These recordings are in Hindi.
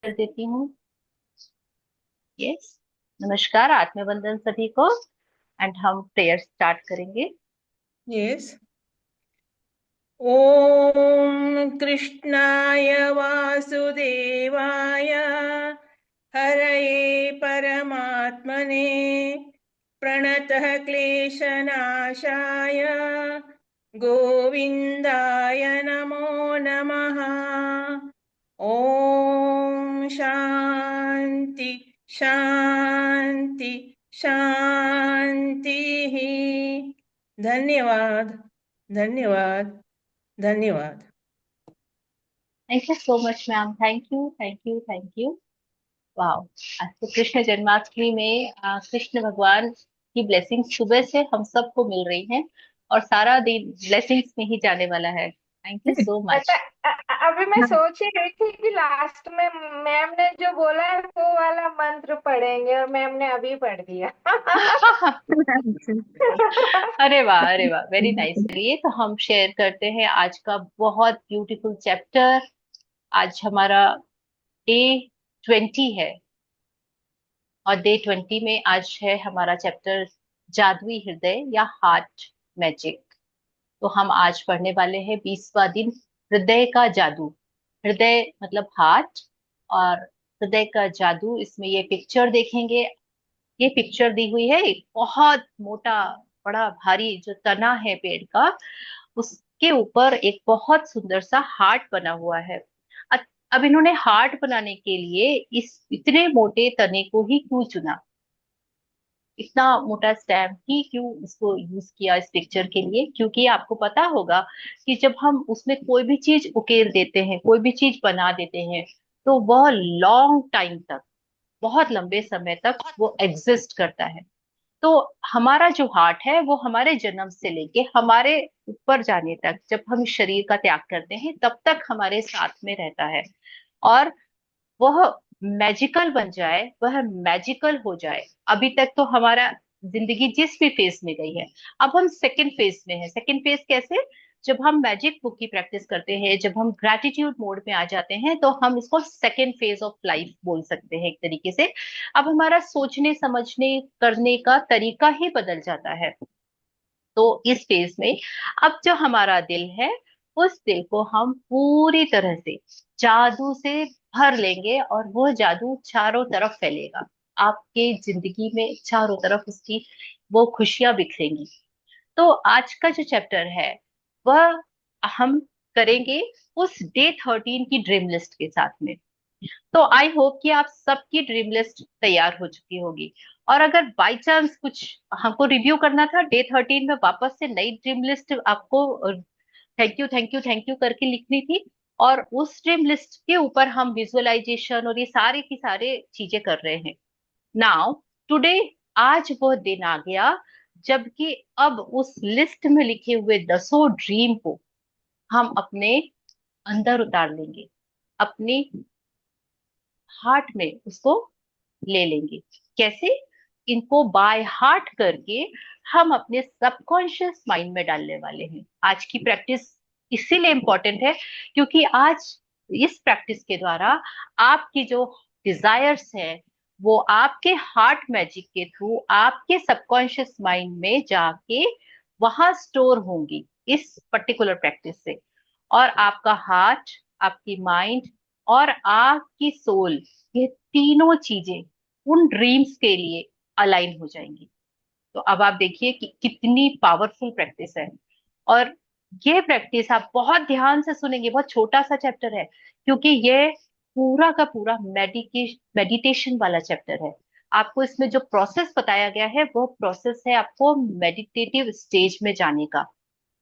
कर देती हूँ। यस। नमस्कार, आत्मवंदन सभी को। एंड हम प्रेयर स्टार्ट करेंगे। यस। ओम कृष्णाय वासुदेवाय हरये परमात्मने प्रणतः क्लेशनाशाय गोविन्दाय नमो नमः। ओम शांति शांति शांति। धन्यवाद धन्यवाद धन्यवाद। Thank you so much ma'am. Thank you, thank you, thank you. वाह। आज तो कृष्ण जन्माष्टमी में कृष्ण भगवान की ब्लेसिंग सुबह से हम सबको मिल रही हैं और सारा दिन ब्लेसिंग्स में ही जाने वाला है। थैंक यू सो पता मच। अभी मैं सोच ही रही थी कि लास्ट में मैम ने जो बोला है वो वाला मंत्र पढ़ेंगे और मैम ने अभी पढ़ दिया। अरे वाह, अरे वाह, वेरी नाइस। चलिए तो हम शेयर करते हैं आज का बहुत ब्यूटीफुल चैप्टर। आज हमारा डे 20 है और डे 20 में आज है हमारा चैप्टर जादुई हृदय या हार्ट मैजिक। तो हम आज पढ़ने वाले हैं 20वां दिन, हृदय का जादू। हृदय मतलब हार्ट, और हृदय का जादू, इसमें ये पिक्चर देखेंगे। ये पिक्चर दी हुई है एक बहुत मोटा, बड़ा भारी जो तना है पेड़ का, उसके ऊपर एक बहुत सुंदर सा हार्ट बना हुआ है। अ- अब इन्होंने हार्ट बनाने के लिए इस इतने मोटे तने को ही क्यों चुना, इतना मोटा स्टैम्प ही क्यों इसको यूज किया इस पिक्चर के लिए? क्योंकि आपको पता होगा कि जब हम उसमें कोई भी चीज उकेर देते हैं, कोई भी चीज बना देते हैं, तो वह लॉन्ग टाइम तक, बहुत लंबे समय तक वो एग्जिस्ट करता है। तो हमारा जो हार्ट है वो हमारे जन्म से लेके हमारे ऊपर जाने तक, जब हम इस शरीर का त्याग करते हैं तब तक हमारे साथ में रहता है। और वह मैजिकल बन जाए, वह मैजिकल हो जाए। अभी तक तो हमारा जिंदगी जिस भी फेज में गई है, अब हम सेकंड फेज में है। सेकंड फेज कैसे? जब हम मैजिक बुक की प्रैक्टिस करते हैं, जब हम ग्रेटिट्यूड मोड में आ जाते हैं, तो हम इसको सेकंड फेज ऑफ लाइफ बोल सकते हैं एक तरीके से। अब हमारा सोचने समझने करने का तरीका ही बदल जाता है। तो इस फेज में अब जो हमारा दिल है, उस दिल को हम पूरी तरह से जादू से भर लेंगे और वो जादू चारों तरफ फैलेगा। आपके जिंदगी में चारों तरफ उसकी वो खुशियां बिखरेंगी। तो आज का जो चैप्टर है वह हम करेंगे उस डे 13 की ड्रीम लिस्ट के साथ में। तो आई होप कि आप सबकी ड्रीम लिस्ट तैयार हो चुकी होगी। और अगर बाय चांस कुछ हमको रिव्यू करना था डे 13 में, वापस से नई ड्रीम लिस्ट आपको thank you, thank you, thank you करके लिखनी थी, और उस ड्रीम लिस्ट के ऊपर हम विजुअलाइजेशन और ये सारे की सारे चीजें कर रहे हैं नाउ टुडे। आज वो दिन आ गया जबकि अब उस लिस्ट में लिखे हुए 10 ड्रीम को हम अपने अंदर उतार लेंगे, अपनी हार्ट में उसको ले लेंगे। कैसे? इनको बाय हार्ट करके हम अपने सबकॉन्शियस माइंड में डालने वाले हैं। आज की प्रैक्टिस इसीलिए इम्पोर्टेंट है क्योंकि आज इस प्रैक्टिस के द्वारा आपकी जो डिजायर्स है वो आपके हार्ट मैजिक के थ्रू आपके सबकॉन्शियस माइंड में जाके वहां स्टोर होंगी इस पर्टिकुलर प्रैक्टिस से। और आपका हार्ट, आपकी माइंड और आपकी सोल, ये तीनों चीजें उन ड्रीम्स के लिए अलाइन हो जाएंगी। तो अब आप देखिए कि कितनी पावरफुल प्रैक्टिस है। और ये प्रैक्टिस आप बहुत ध्यान से सुनेंगे, बहुत छोटा सा चैप्टर है क्योंकि ये पूरा का पूरा मेडिटेशन वाला चैप्टर है। आपको इसमें जो प्रोसेस बताया गया है वो प्रोसेस है आपको मेडिटेटिव स्टेज में जाने का।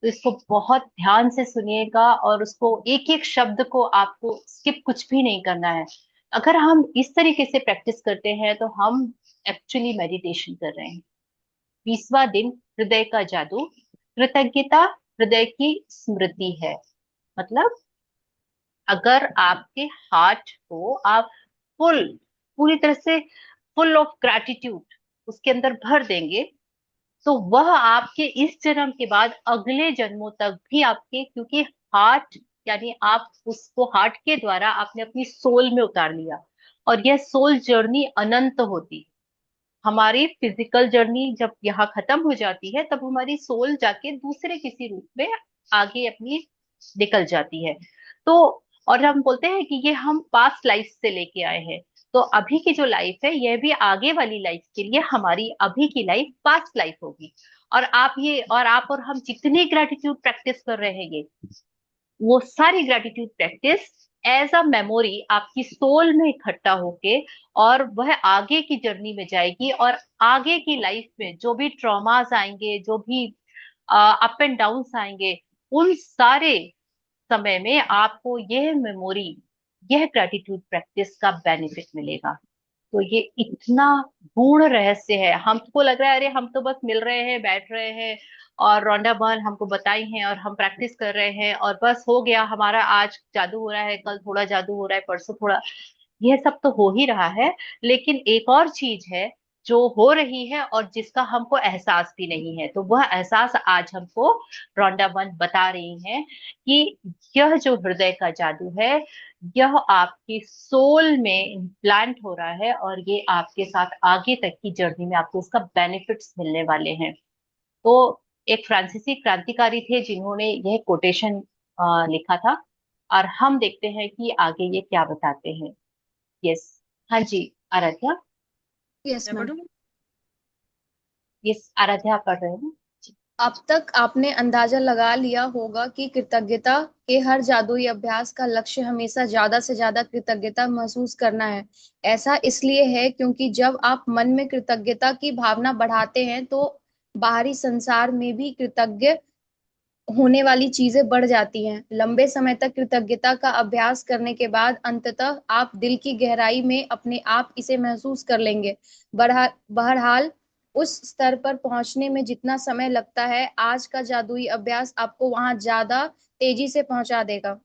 तो इसको बहुत ध्यान से सुनिएगा और उसको एक एक शब्द को आपको स्किप कुछ भी नहीं करना है। अगर हम इस तरीके से प्रैक्टिस करते हैं तो हम एक्चुअली मेडिटेशन कर रहे हैं। 20वां दिन, हृदय का जादू। कृतज्ञता हृदय की स्मृति है। मतलब अगर आपके हार्ट को आप फुल, पूरी तरह से फुल ऑफ ग्रैटिट्यूड उसके अंदर भर देंगे, तो वह आपके इस जन्म के बाद अगले जन्मों तक भी आपके, क्योंकि हार्ट यानी आप उसको हार्ट के द्वारा आपने अपनी सोल में उतार लिया। और यह सोल जर्नी अनंत होती। हमारी फिजिकल जर्नी जब यहाँ खत्म हो जाती है, तब हमारी सोल जाके दूसरे किसी रूप में आगे अपनी निकल जाती है। तो और हम बोलते हैं कि ये हम पास्ट लाइफ से लेके आए हैं। तो अभी की जो लाइफ है, यह भी आगे वाली लाइफ के लिए हमारी अभी की लाइफ पास्ट लाइफ होगी। और आप और हम जितनी ग्रेटिट्यूड प्रैक्टिस कर रहे हैं, वो सारी gratitude practice as a memory आपकी सोल में इकट्ठा होके, और वह आगे की जर्नी में जाएगी। और आगे की लाइफ में जो भी ट्रॉमास आएंगे, जो भी अप एंड डाउन्स आएंगे, उन सारे समय में आपको यह मेमोरी, यह ग्रेटिट्यूड प्रैक्टिस का बेनिफिट मिलेगा। तो ये इतना गूढ़ रहस्य है। हमको लग रहा है अरे हम तो बस मिल रहे हैं, बैठ रहे हैं, और रौंडा बहन हमको बताई हैं और हम प्रैक्टिस कर रहे हैं और बस हो गया हमारा, आज जादू हो रहा है, कल थोड़ा जादू हो रहा है, परसों थोड़ा। यह सब तो हो ही रहा है, लेकिन एक और चीज है जो हो रही है और जिसका हमको एहसास भी नहीं है। तो वह एहसास आज हमको रौंडा बहन बता रही हैं कि यह जो हृदय का जादू है, यह आपकी सोल में इम्प्लांट हो रहा है, और ये आपके साथ आगे तक की जर्नी में आपको उसका बेनिफिट्स मिलने वाले हैं। तो एक फ्रांसीसी क्रांतिकारी थे जिन्होंने यह कोटेशन लिखा था, और हम देखते हैं कि आगे ये क्या बताते हैं। यस। हाँ जी, आराध्या। यस मैं मैम। पढ़ूं? यस, आराध्या आप पढ़ रहे हैं ना? अब तक आपने अंदाजा लगा लिया होगा कि कृतज्ञता के हर जादुई अभ्यास का लक्ष्य हमेशा ज्यादा से ज्यादा कृतज्ञता महसूस करना है। ऐसा इसलिए है क्योंकि जब आप मन में कृतज्ञता की भावना बढ़ाते हैं तो बाहरी संसार में भी कृतज्ञ होने वाली चीजें बढ़ जाती हैं। लंबे समय तक कृतज्ञता का अभ्यास करने के बाद अंततः आप दिल की गहराई में अपने आप इसे महसूस कर लेंगे। बहरहाल उस स्तर पर पहुंचने में जितना समय लगता है, आज का जादुई अभ्यास आपको वहां ज्यादा तेजी से पहुंचा देगा।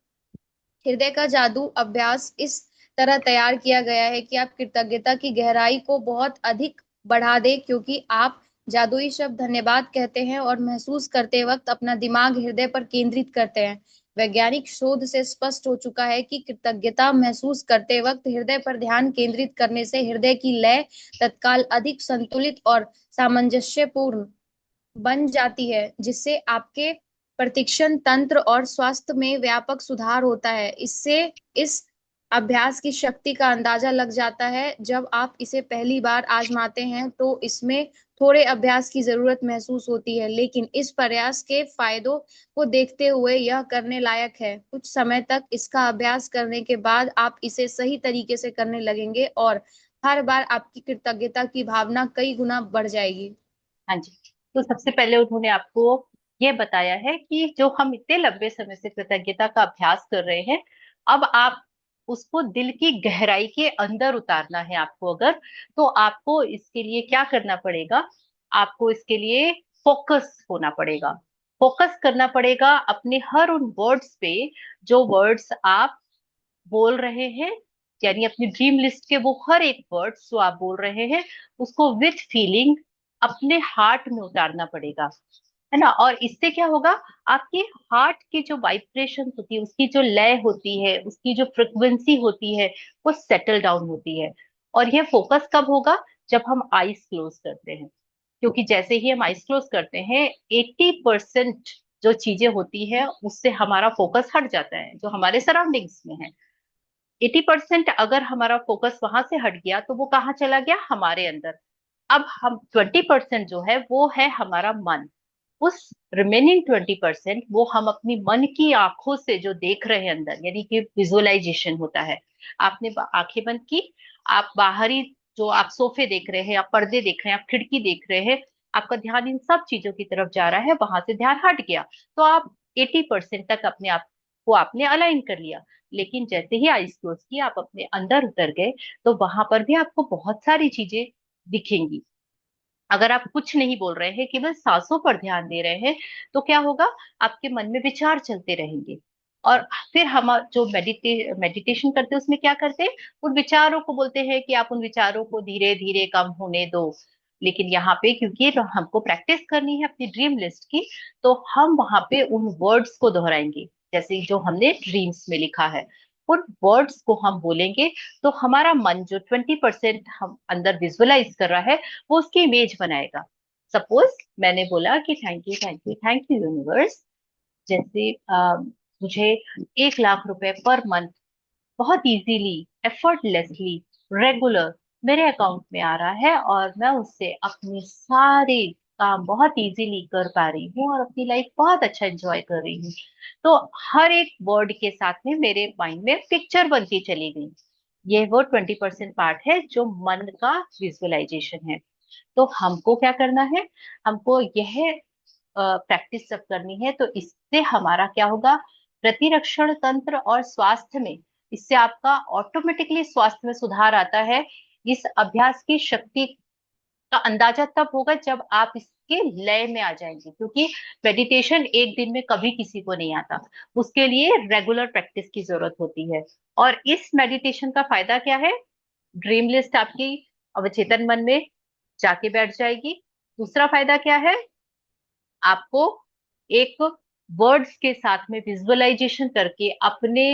हृदय का जादू अभ्यास इस तरह तैयार किया गया है कि आप कृतज्ञता की गहराई को बहुत अधिक बढ़ा दें, क्योंकि आप जादुई शब्द धन्यवाद कहते हैं और महसूस करते वक्त अपना दिमाग हृदय पर केंद्रित करते हैं। वैज्ञानिक शोध से स्पष्ट हो चुका है कि कृतज्ञता महसूस करते वक्त हृदय पर ध्यान केंद्रित करने से हृदय की लय तत्काल अधिक संतुलित और सामंजस्यपूर्ण बन जाती है, जिससे आपके प्रतिरक्षण तंत्र और स्वास्थ्य में व्यापक सुधार होता है। इससे इस अभ्यास की शक्ति का अंदाजा लग जाता है। जब आप इसे पहली बार आजमाते हैं तो इसमें थोड़े अभ्यास की जरूरत महसूस होती है, लेकिन इस प्रयास के फायदों को देखते हुए यह करने लायक है। कुछ समय तक इसका अभ्यास करने के बाद आप इसे सही तरीके से करने लगेंगे और हर बार आपकी कृतज्ञता की भावना कई गुना बढ़ जाएगी। हाँ जी। तो सबसे पहले उन्होंने आपको ये बताया है कि जो हम इतने लंबे समय से कृतज्ञता का अभ्यास कर रहे हैं, अब आप उसको दिल की गहराई के अंदर उतारना है आपको अगर, तो आपको इसके लिए क्या करना पड़ेगा? आपको इसके लिए फोकस होना पड़ेगा। फोकस करना पड़ेगा अपने हर उन वर्ड्स पे, जो वर्ड्स आप बोल रहे हैं, यानी अपनी ड्रीम लिस्ट के वो हर एक वर्ड्स जो आप बोल रहे हैं, उसको विथ फीलिंग अपने हार्ट में उतारना पड़ेगा, है ना। और इससे क्या होगा? आपके हार्ट की जो वाइब्रेशन होती है, उसकी जो लय होती है, उसकी जो फ्रिक्वेंसी होती है, वो सेटल डाउन होती है। और यह फोकस कब होगा? जब हम आईज क्लोज करते हैं। क्योंकि जैसे ही हम आईज क्लोज करते हैं, 80% जो चीजें होती है उससे हमारा फोकस हट जाता है, जो हमारे सराउंडिंग्स में है। 80% अगर हमारा फोकस वहां से हट गया, तो वो कहाँ चला गया? हमारे अंदर। अब हम 20% जो है वो है हमारा मन। उस रिमेनिंग 20% वो हम अपनी मन की आंखों से जो देख रहे हैं अंदर, यानी कि विजुअलाइजेशन होता है। आपने आंखें बंद की, आप बाहरी जो आप सोफे देख रहे हैं, आप पर्दे देख रहे हैं, आप खिड़की देख रहे हैं, आपका ध्यान इन सब चीजों की तरफ जा रहा है, वहां से ध्यान हट गया। तो आप 80% तक अपने आप को आपने अलाइन कर लिया। लेकिन जैसे ही आईज क्लोज की, आप अपने अंदर उतर गए, तो वहां पर भी आपको बहुत सारी चीजें दिखेंगी। अगर आप कुछ नहीं बोल रहे हैं, केवल सांसों पर ध्यान दे रहे हैं, तो क्या होगा? आपके मन में विचार चलते रहेंगे। और फिर हम जो मेडिटेशन करते हैं, उसमें क्या करते हैं? उन विचारों को बोलते हैं कि आप उन विचारों को धीरे धीरे कम होने दो। लेकिन यहाँ पे क्योंकि हमको प्रैक्टिस करनी है अपनी ड्रीम लिस्ट की, तो हम वहां पे उन वर्ड्स को दोहराएंगे, जैसे जो हमने ड्रीम्स में लिखा है। उन वर्ड्स को हम बोलेंगे तो हमारा मन जो 20% हम अंदर विजुअलाइज कर रहा है वो उसकी इमेज बनाएगा। सपोज मैंने बोला कि thank you thank you thank you universe, जैसे मुझे 1 लाख रुपए पर मंथ बहुत इजीली, एफर्टलेसली, रेगुलर मेरे अकाउंट में आ रहा है और मैं उससे अपने सारे काम बहुत इजीली कर पा रही हूँ और अपनी लाइफ बहुत अच्छा एंजॉय कर रही हूँ। तो हर एक वर्ड के साथ में मेरे माइंड में पिक्चर बनती चली गई। ये वो 20% पार्ट है जो मन का विजुअलाइजेशन है। तो हमको क्या करना है, हमको यह प्रैक्टिस जब करनी है तो इससे हमारा क्या होगा, प्रतिरक्षण तंत्र और स्वास्थ्य में, इससे आपका ऑटोमेटिकली स्वास्थ्य में सुधार आता है। इस अभ्यास की शक्ति का अंदाजा तब होगा जब आप इसके लय में आ जाएंगे, क्योंकि मेडिटेशन एक दिन में कभी किसी को नहीं आता, उसके लिए रेगुलर प्रैक्टिस की जरूरत होती है। और इस मेडिटेशन का फायदा क्या है, ड्रीम लिस्ट आपकी अवचेतन मन में जाके बैठ जाएगी। दूसरा फायदा क्या है, आपको एक वर्ड्स के साथ में विजुअलाइजेशन करके अपने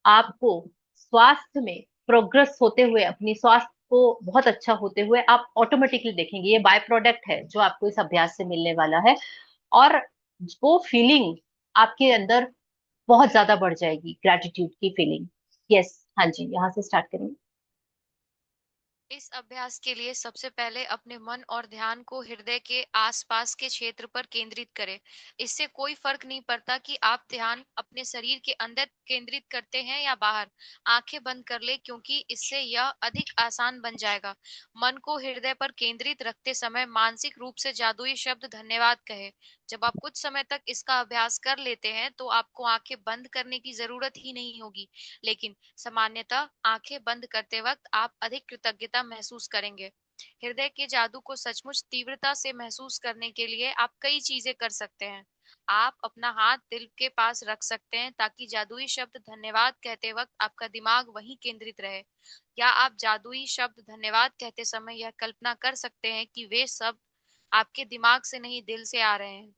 आप को स्वास्थ्य में प्रोग्रेस होते हुए, अपनी स्वास्थ्य को बहुत अच्छा होते हुए आप ऑटोमेटिकली देखेंगे। ये बाय प्रोडक्ट है जो आपको इस अभ्यास से मिलने वाला है। और वो फीलिंग आपके अंदर बहुत ज्यादा बढ़ जाएगी, ग्रेटिट्यूड की फीलिंग। यस, हाँ जी, यहाँ से स्टार्ट करेंगे। इस अभ्यास के लिए सबसे पहले अपने मन और ध्यान को हृदय के आसपास के क्षेत्र पर केंद्रित करें। इससे कोई फर्क नहीं पड़ता कि आप ध्यान अपने शरीर के अंदर केंद्रित करते हैं या बाहर। आंखें बंद कर ले, क्योंकि इससे यह अधिक आसान बन जाएगा। मन को हृदय पर केंद्रित रखते समय मानसिक रूप से जादुई शब्द धन्यवाद कहे। जब आप कुछ समय तक इसका अभ्यास कर लेते हैं तो आपको आंखें बंद करने की जरूरत ही नहीं होगी। लेकिन सामान्यतः आंखें बंद करते वक्त आप अधिक कृतज्ञता महसूस करेंगे। हृदय के जादू को सचमुच तीव्रता से महसूस करने के लिए आप कई चीजें कर सकते हैं। आप अपना हाथ दिल के पास रख सकते हैं ताकि जादुई शब्द धन्यवाद कहते वक्त आपका दिमाग वहीं केंद्रित रहे। या आप जादुई शब्द धन्यवाद कहते समय यह कल्पना कर सकते हैं कि वे शब्द आपके दिमाग से नहीं, दिल से आ रहे हैं।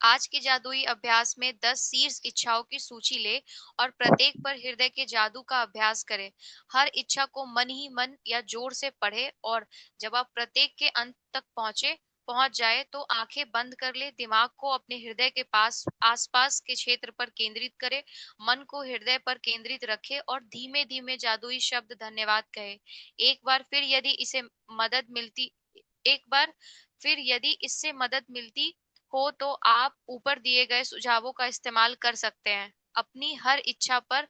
आज के जादुई अभ्यास में 10 शीर्ष इच्छाओं की सूची ले और प्रत्येक पर हृदय के जादू का अभ्यास करें। हर इच्छा को मन ही मन या जोर से पढ़े और जब आप प्रत्येक के अंत तक पहुंच जाए तो आंखें बंद कर ले। दिमाग को अपने हृदय के पास आसपास के क्षेत्र पर केंद्रित करे। मन को हृदय पर केंद्रित रखे और धीमे धीमे जादुई शब्द धन्यवाद कहे। एक बार फिर यदि इससे मदद मिलती हो तो आप ऊपर दिए गए सुझावों का इस्तेमाल कर सकते हैं। अपनी हर इच्छा पर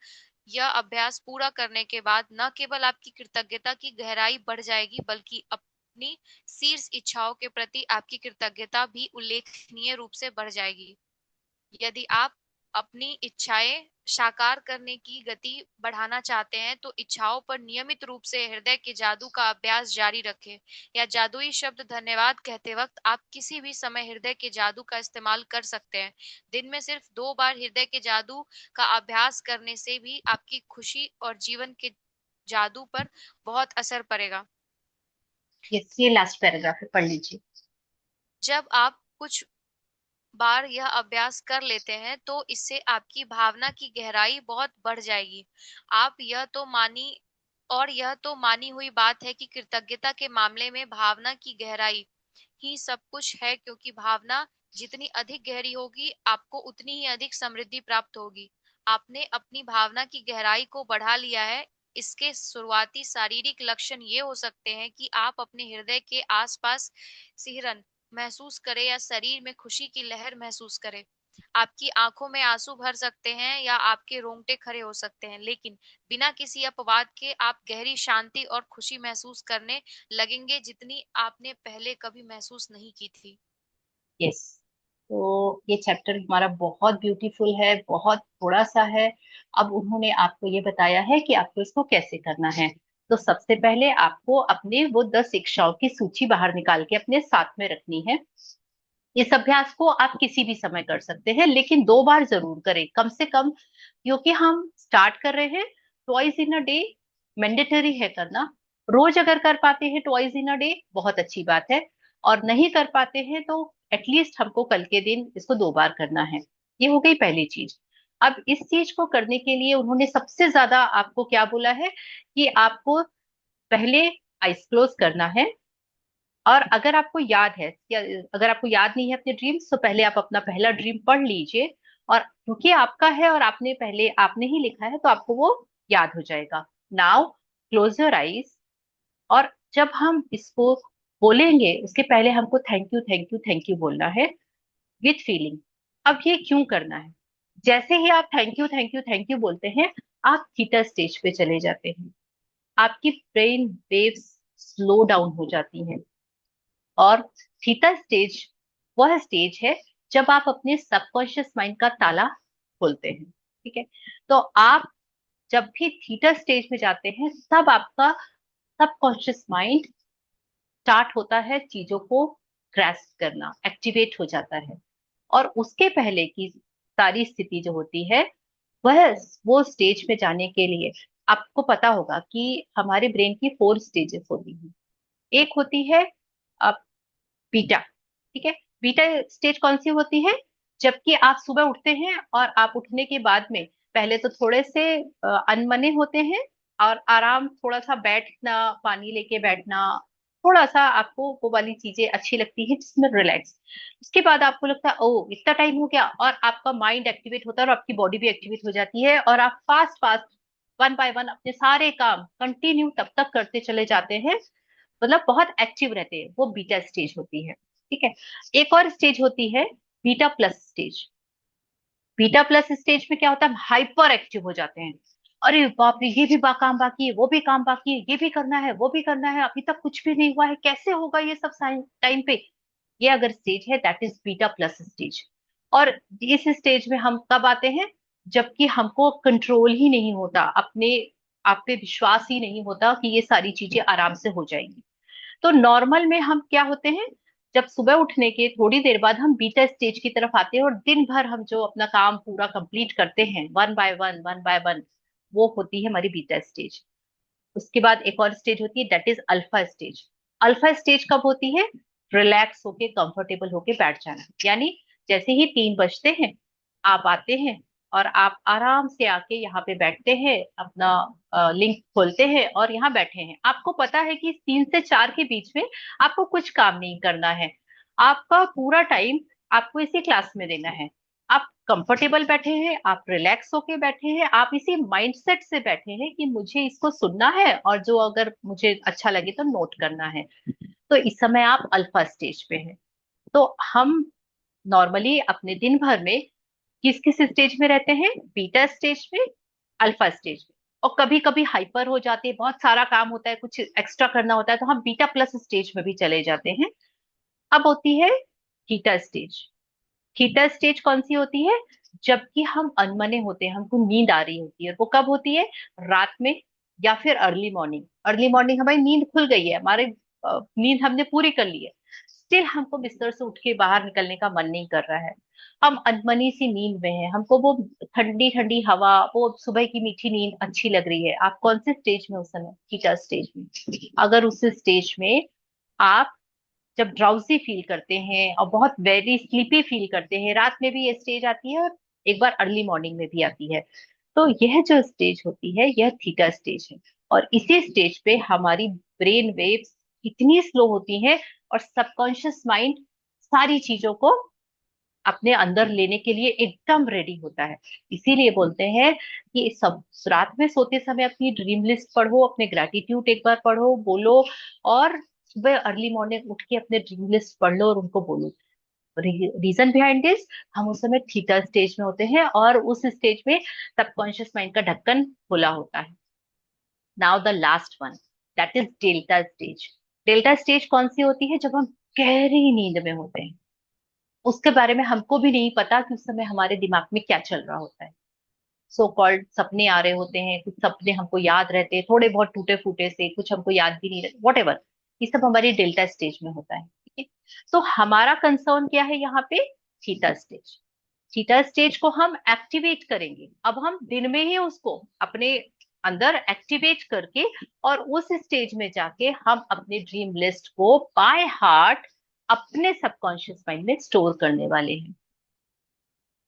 यह अभ्यास पूरा करने के बाद न केवल आपकी कृतज्ञता की गहराई बढ़ जाएगी, बल्कि अपनी शीर्ष इच्छाओं के प्रति आपकी कृतज्ञता भी उल्लेखनीय रूप से बढ़ जाएगी। यदि आप अपनी इच्छाएं साकार करने की गति बढ़ाना चाहते हैं तो इच्छाओं पर नियमित रूप से हृदय के जादू का अभ्यास जारी रखें। या जादुई शब्द धन्यवाद कहते वक्त आप किसी भी समय हृदय के जादू का इस्तेमाल कर सकते हैं। दिन में सिर्फ 2 बार हृदय के जादू का अभ्यास करने से भी आपकी खुशी और जीवन के जादू पर बहुत असर पड़ेगा। यस, ये लास्ट पैराग्राफ है, पढ़ लीजिए। जब आप कुछ बार यह अभ्यास कर लेते हैं तो इससे आपकी भावना की गहराई बहुत बढ़ जाएगी। यह तो मानी हुई बात है कि कृतज्ञता के मामले में भावना की गहराई ही सब कुछ है, क्योंकि भावना जितनी अधिक गहरी होगी आपको उतनी ही अधिक समृद्धि प्राप्त होगी। आपने अपनी भावना की गहराई को बढ़ा लिया है। इसके शुरुआती शारीरिक लक्षण ये हो सकते हैं कि आप अपने हृदय के आसपास सिहरन महसूस करें या शरीर में खुशी की लहर महसूस करें। आपकी आंखों में आंसू भर सकते हैं या आपके रोंगटे खड़े हो सकते हैं, लेकिन बिना किसी अपवाद के आप गहरी शांति और खुशी महसूस करने लगेंगे जितनी आपने पहले कभी महसूस नहीं की थी। यस, तो ये चैप्टर हमारा बहुत ब्यूटीफुल है, बहुत थोड़ा सा है। अब उन्होंने आपको ये बताया है कि आपको इसको कैसे करना है। तो सबसे पहले आपको अपने वो 10 इच्छाओं की सूची बाहर निकाल के अपने साथ में रखनी है। इस अभ्यास को आप किसी भी समय कर सकते हैं, लेकिन 2 बार जरूर करें कम से कम, क्योंकि हम स्टार्ट कर रहे हैं। Twice in a day mandatory है करना। रोज अगर कर पाते हैं ट्वाइस इन अ डे बहुत अच्छी बात है, और नहीं कर पाते हैं तो एटलीस्ट हमको कल के दिन इसको 2 बार करना है। ये हो गई पहली चीज। अब इस चीज को करने के लिए उन्होंने सबसे ज्यादा आपको क्या बोला है कि आपको पहले आइज क्लोज करना है, और अगर आपको याद है या अगर आपको याद नहीं है अपने ड्रीम्स, तो पहले आप अपना पहला ड्रीम पढ़ लीजिए, और क्योंकि आपका है और आपने ही लिखा है तो आपको वो याद हो जाएगा। नाउ क्लोज योर आईज, और जब हम इसको बोलेंगे उसके पहले हमको thank you thank you thank you बोलना है विथ फीलिंग। अब ये क्यों करना है? जैसे ही आप थैंक यू बोलते हैं, आप थीटा स्टेज पे चले जाते हैं, आपकी ब्रेन वेव्स स्लो डाउन हो जाती हैं, और थीटा स्टेज वह स्टेज है जब आप अपने सबकॉन्शियस माइंड का ताला खोलते हैं। ठीक है, तो आप जब भी थीटा स्टेज में जाते हैं तब आपका सबकॉन्शियस माइंड स्टार्ट होता है चीजों को ग्रैस्प करना, एक्टिवेट हो जाता है। और उसके पहले की सारी स्थिति जो होती है, वह वो स्टेज में जाने के लिए आपको पता होगा कि हमारे ब्रेन की 4 स्टेजेस होती हैं। एक होती है बीटा। ठीक है, बीटा स्टेज कौन सी होती है? जबकि आप सुबह उठते हैं और आप उठने के बाद में पहले तो थोड़े से अनमने होते हैं, और आराम थोड़ा सा बैठना, पानी लेके बैठना, थोड़ा सा आपको वो वाली चीजें अच्छी लगती है जिसमें रिलैक्स। उसके बाद आपको लगता है ओ इतना टाइम हो गया, और आपका माइंड एक्टिवेट होता है और आपकी बॉडी भी एक्टिवेट हो जाती है, और आप fast fast one by one अपने सारे काम कंटिन्यू तब तक करते चले जाते हैं, मतलब बहुत एक्टिव रहते हैं। वो बीटा स्टेज होती है। ठीक है, एक और स्टेज होती है beta plus stage. Beta plus stage में क्या होता है, हाइपर एक्टिव हो जाते हैं। अरे बाप रे, ये भी काम बाकी है, वो भी काम बाकी है, ये भी करना है, वो भी करना है, अभी तक कुछ भी नहीं हुआ है, कैसे होगा ये सब टाइम पे। ये अगर स्टेज है that is beta plus stage. और इस स्टेज में हम कब आते हैं? जबकि हमको कंट्रोल ही नहीं होता, अपने आप पे विश्वास ही नहीं होता कि ये सारी चीजें आराम से हो जाएंगी। तो नॉर्मल में हम क्या होते हैं, जब सुबह उठने के थोड़ी देर बाद हम बीटा स्टेज की तरफ आते हैं, और दिन भर हम जो अपना काम पूरा कंप्लीट करते हैं वन बाय वन, वो होती है हमारी बीटा स्टेज। उसके बाद एक और स्टेज होती है that is alpha stage. Alpha stage कब होती है? रिलैक्स होके कंफर्टेबल होके बैठ जाना, यानी जैसे ही 3 बजते हैं आप आते हैं और आप आराम से आके यहाँ पे बैठते हैं, अपना लिंक खोलते हैं और यहाँ बैठे हैं। आपको पता है कि 3 से 4 के बीच में आपको कुछ काम नहीं करना है, आपका पूरा टाइम आपको इसी क्लास में देना है। आप कंफर्टेबल बैठे हैं, आप रिलैक्स होके बैठे हैं, आप इसी माइंडसेट से बैठे हैं कि मुझे इसको सुनना है और जो अगर मुझे अच्छा लगे तो नोट करना है। तो इस समय आप अल्फा स्टेज पे हैं। तो हम नॉर्मली अपने दिन भर में किस किस स्टेज में रहते हैं? बीटा स्टेज में, अल्फा स्टेज में, और कभी कभी हाइपर हो जाते हैं, बहुत सारा काम होता है, कुछ एक्स्ट्रा करना होता है, तो हम बीटा प्लस स्टेज में भी चले जाते हैं। अब होती है थीटा स्टेज। थीटा स्टेज कौन सी होती है? जबकि हम अनमने होते हैं, हमको नींद आ रही होती है। वो कब होती है? रात में या फिर अर्ली मॉर्निंग। अर्ली मॉर्निंग हमारी नींद खुल गई है, हमारे नींद हमने पूरी कर ली है, स्टिल हमको बिस्तर से उठ के बाहर निकलने का मन नहीं कर रहा है, हम अनमनी सी नींद में हैं, हमको वो ठंडी ठंडी हवा, वो सुबह की मीठी नींद अच्छी लग रही है। आप कौन से स्टेज में उस समय? थीटा स्टेज में। अगर उस स्टेज में आप जब ड्राउजी फील करते हैं और बहुत वेरी स्लीपी फील करते हैं, रात में भी ये स्टेज आती है और एक बार अर्ली मॉर्निंग में भी आती है, तो यह जो स्टेज होती है यह थीटा स्टेज है। और इसी स्टेज पे हमारी ब्रेन वेव्स इतनी स्लो होती हैं और सबकॉन्शियस माइंड सारी चीजों को अपने अंदर लेने के लिए एकदम रेडी होता है। इसीलिए बोलते हैं कि सब रात में सोते समय अपनी ड्रीम लिस्ट पढ़ो, अपने ग्रेटिट्यूड एक बार पढ़ो, बोलो, और सुबह अर्ली मॉर्निंग उठ के अपने ड्रीम लिस्ट पढ़ लो और उनको बोलो। रीजन बिहाइंड दिस, हम उस समय थीटा स्टेज में होते हैं और उस स्टेज में सबकॉन्शियस माइंड का ढक्कन खुला होता है। Now the last one, that is delta stage. Delta stage कौन सी होती है? जब हम गहरी नींद में होते हैं, उसके बारे में हमको भी नहीं पता कि उस समय हमारे दिमाग में क्या चल रहा होता है। सो कॉल्ड सपने आ रहे होते हैं, कुछ सपने हमको याद रहते हैं, थोड़े बहुत टूटे फूटे से, कुछ हमको याद भी नहीं रहते, वॉट एवर। ये सब हमारी डेल्टा स्टेज में होता है। ठीक है, तो हमारा कंसर्न क्या है यहाँ पे? Theta stage. थीटा स्टेज को हम एक्टिवेट करेंगे। अब हम दिन में ही उसको अपने अंदर एक्टिवेट करके और उस स्टेज में जाके हम अपने ड्रीम लिस्ट को बाय हार्ट अपने सबकॉन्शियस माइंड में स्टोर करने वाले हैं।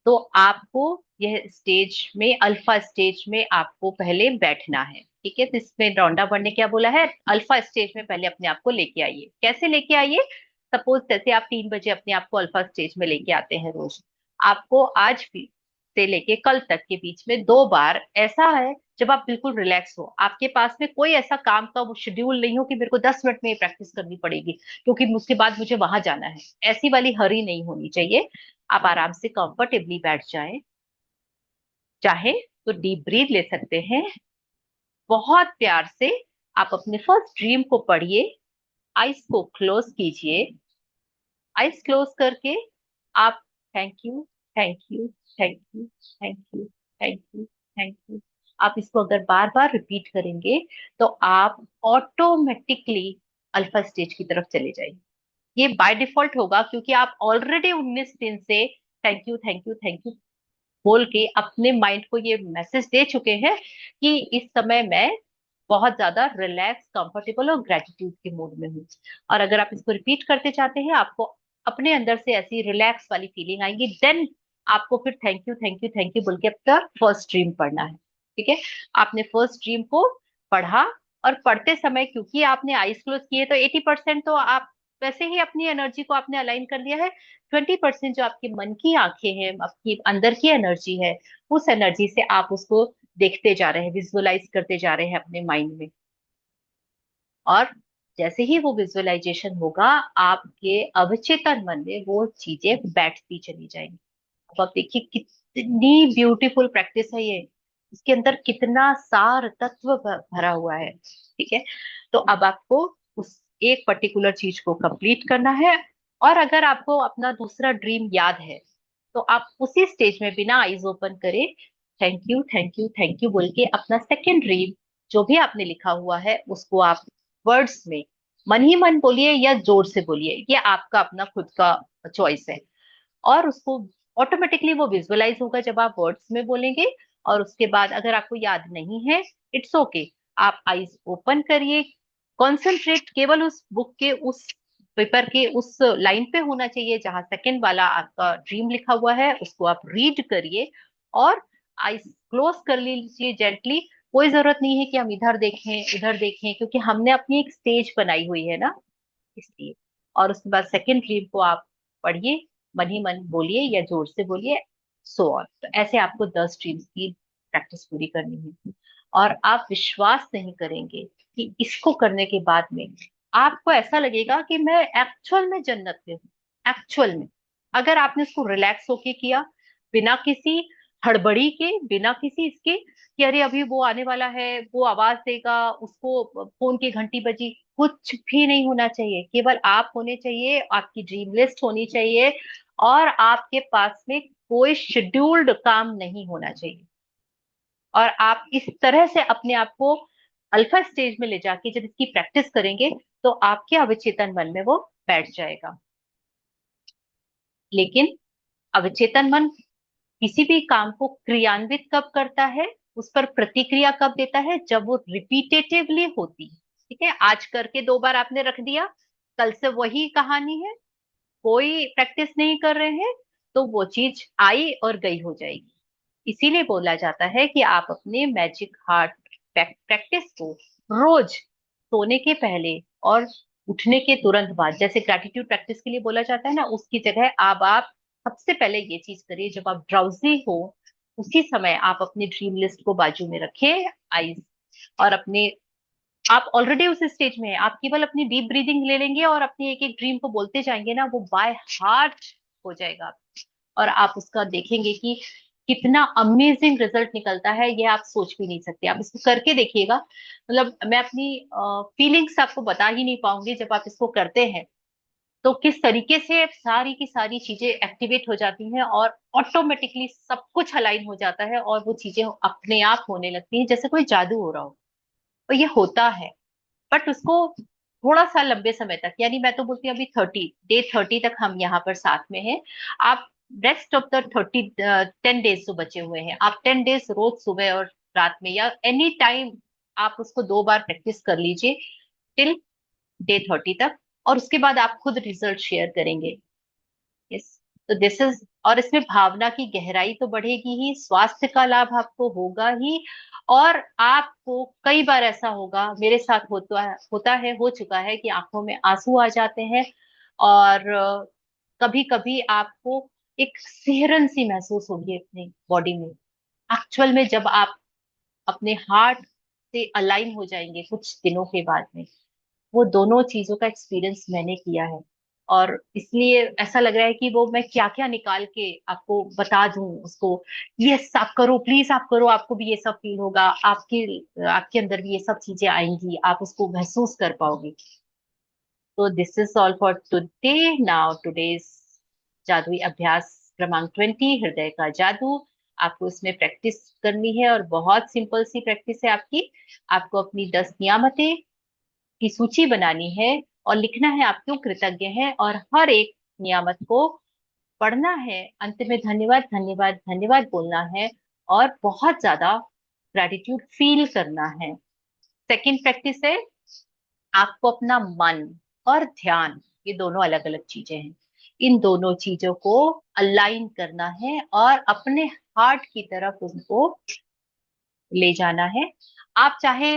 तो आपको यह स्टेज में, अल्फा स्टेज में आपको पहले बैठना है। ठीक है, तो इसमें रौंडा बर्न ने क्या बोला है, अल्फा स्टेज में पहले अपने आप को लेके आइए। कैसे लेके आइए? सपोज जैसे आप 3 बजे अपने आप को अल्फा स्टेज में लेके आते हैं रोज, आपको आज भी से लेके कल तक के बीच में 2 बार ऐसा है जब आप बिल्कुल रिलैक्स हो, आपके पास में कोई ऐसा काम का वो शेड्यूल नहीं हो कि मेरे को 10 मिनट में ये प्रैक्टिस करनी पड़ेगी क्योंकि उसके बाद मुझे वहां जाना है। ऐसी वाली हरी नहीं होनी चाहिए। आप आराम से कंफर्टेबली बैठ जाएं। चाहे तो डीप ब्रीथ ले सकते हैं। बहुत प्यार से आप अपने फर्स्ट ड्रीम को पढ़िए। आइज को क्लोज कीजिए। आइज क्लोज करके आप thank you, thank you, thank you, thank you, thank you, thank you, आप इसको अगर बार बार रिपीट करेंगे तो आप ऑटोमेटिकली अल्फा स्टेज की तरफ चले जाएंगे। ये बाय डिफॉल्ट होगा क्योंकि आप ऑलरेडी 19 दिन से thank you, thank you, thank you बोल के अपने माइंड को ये मैसेज दे चुके हैं कि इस समय मैं बहुत ज्यादा रिलैक्स, कंफर्टेबल और ग्रेटिट्यूड के मूड में हूँ। और अगर आप इसको रिपीट करते चाहते हैं, आपको अपने अंदर से ऐसी रिलैक्स वाली फीलिंग आएगी, देन आपको फिर thank you, thank you, thank you बोल के अपना फर्स्ट ड्रीम पढ़ना है। ठीक है, आपने फर्स्ट ड्रीम को पढ़ा, और पढ़ते समय क्योंकि आपने आईज क्लोज किए तो 80% तो आप वैसे ही अपनी एनर्जी को आपने अलाइन कर लिया है। 20% जो आपके मन की आंखें हैं, आपकी अंदर की एनर्जी है, उस एनर्जी से आप उसको देखते जा रहे हैं, विजुअलाइज करते जा रहे हैं अपने माइंड में। और जैसे ही वो विजुअलाइजेशन होगा, आपके अवचेतन मन में वो चीजें बैठती चली जाएंगी। अब आप देखिए कितनी ब्यूटीफुल प्रैक्टिस है ये, इसके अंदर कितना सार तत्व भरा हुआ है। ठीक है, तो अब आपको उस एक पर्टिकुलर चीज को कंप्लीट करना है। और अगर आपको अपना दूसरा ड्रीम याद है तो आप उसी स्टेज में बिना आईज ओपन करे thank you, thank you, thank you बोल के अपना सेकेंड ड्रीम जो भी आपने लिखा हुआ है उसको आप वर्ड्स में मन ही मन बोलिए या जोर से बोलिए, ये आपका अपना खुद का चॉइस है। और उसको ऑटोमेटिकली वो विजुअलाइज होगा जब आप वर्ड्स में बोलेंगे। और उसके बाद अगर आपको याद नहीं है, इट्स ओके, आप आईज ओपन करिए। कॉन्सेंट्रेट केवल उस बुक के, उस पेपर के उस लाइन पे होना चाहिए जहां सेकंड वाला आपका ड्रीम लिखा हुआ है, उसको आप रीड करिए और आईज क्लोज कर लीजिए जेंटली। कोई जरूरत नहीं है कि हम इधर देखें उधर देखें, क्योंकि हमने अपनी एक स्टेज बनाई हुई है ना, इसलिए। और उसके बाद सेकंड ड्रीम को आप पढ़िए, मन ही मन बोलिए या जोर से बोलिए, सो ऑन। तो ऐसे आपको 10 ड्रीम्स की प्रैक्टिस पूरी करनी है। और आप विश्वास नहीं करेंगे कि इसको करने के बाद में आपको ऐसा लगेगा कि मैं एक्चुअल में जन्नत में हूँ। एक्चुअल में, अगर आपने इसको रिलैक्स होके किया, बिना किसी हड़बड़ी के, बिना किसी इसके कि अरे अभी वो आने वाला है, वो आवाज देगा, उसको फोन की घंटी बजी, कुछ भी नहीं होना चाहिए। केवल आप होने चाहिए, आपकी ड्रीम लिस्ट होनी चाहिए, और आपके पास में कोई शेड्यूल्ड काम नहीं होना चाहिए। और आप इस तरह से अपने आप को अल्फा स्टेज में ले जाके जब इसकी प्रैक्टिस करेंगे तो आपके अवचेतन मन में वो बैठ जाएगा। लेकिन अवचेतन मन किसी भी काम को क्रियान्वित कब करता है, उस पर प्रतिक्रिया कब देता है, जब वो रिपीटेटिवली होती है। ठीक है, आज करके 2 बार आपने रख दिया, कल से वही कहानी है, कोई प्रैक्टिस नहीं कर रहे हैं, तो वो चीज आई और गई हो जाएगी। इसीलिए बोला जाता है कि आप अपने मैजिक हार्ट प्रैक्टिस को रोज सोने के पहले और उठने के तुरंत बाद, जैसे ग्रैटिट्यूड प्रैक्टिस के लिए बोला जाता है ना, उसकी जगह अब आप सबसे पहले ये चीज करिए जब आप ड्राउजी हो, उसी समय आप अपनी ड्रीम लिस्ट को बाजू में रखें, आईज, और अपने, आप ऑलरेडी उस स्टेज में हैं, आप केवल अपनी डीप ब्रीदिंग ले लेंगे और अपनी एक एक ड्रीम को बोलते जाएंगे ना, वो बाय हार्ट हो जाएगा। और आप उसका देखेंगे कि कितना अमेजिंग रिजल्ट निकलता है, ये आप सोच भी नहीं सकते। आप इसको करके देखिएगा, मतलब मैं अपनी फीलिंग्स आपको बता ही नहीं पाऊंगी जब आप इसको करते हैं, तो किस तरीके से सारी की सारी चीजें एक्टिवेट हो जाती हैं और ऑटोमेटिकली सब कुछ अलाइन हो जाता है और वो चीजें अपने आप होने लगती हैं जैसे कोई जादू हो रहा हो। और ये होता है, बट उसको थोड़ा सा लंबे समय तक, यानी मैं तो बोलती हूँ अभी 30 तक हम यहाँ पर साथ में हैं। आप रेस्ट ऑफ द 10 डेज जो बचे हुए हैं, आप 10 डेज रोज सुबह और रात में या एनी टाइम आप उसको 2 बार प्रैक्टिस कर लीजिए टिल डे 30 तक, और उसके बाद आप खुद रिजल्ट शेयर करेंगे। यस, तो दिस इज और इसमें भावना की गहराई तो बढ़ेगी ही, स्वास्थ्य का लाभ आपको होगा ही, और आपको कई बार ऐसा होगा, मेरे साथ होता है, हो चुका है कि आंखों में आंसू आ जाते हैं, और कभी कभी आपको एक सिहरन सी महसूस होगी अपनी बॉडी में। एक्चुअल में जब आप अपने हार्ट से अलाइन हो जाएंगे कुछ दिनों के बाद में, वो दोनों चीजों का एक्सपीरियंस मैंने किया है। और इसलिए ऐसा लग रहा है कि वो मैं क्या क्या निकाल के आपको बता दूं उसको, ये आप करो, प्लीज आप करो, आपको भी ये सब फील होगा, आपके आपके अंदर भी ये सब चीजें आएंगी, आप उसको महसूस कर पाओगे। तो this is all for today. Now today's जादुई अभ्यास क्रमांक 20, हृदय का जादू। आपको इसमें प्रैक्टिस करनी है, और बहुत सिंपल सी प्रैक्टिस है आपकी। आपको अपनी 10 नियामतें की सूची बनानी है, और लिखना है आप क्यों कृतज्ञ हैं, और हर एक नियामत को पढ़ना है, अंत में धन्यवाद धन्यवाद धन्यवाद बोलना है, और बहुत ज्यादा ग्रेटिट्यूड फील करना है। सेकंड प्रैक्टिस है, आपको अपना मन और ध्यान, ये दोनों अलग अलग चीजें हैं, इन दोनों चीजों को अलाइन करना है और अपने हार्ट की तरफ उनको ले जाना है। आप चाहे,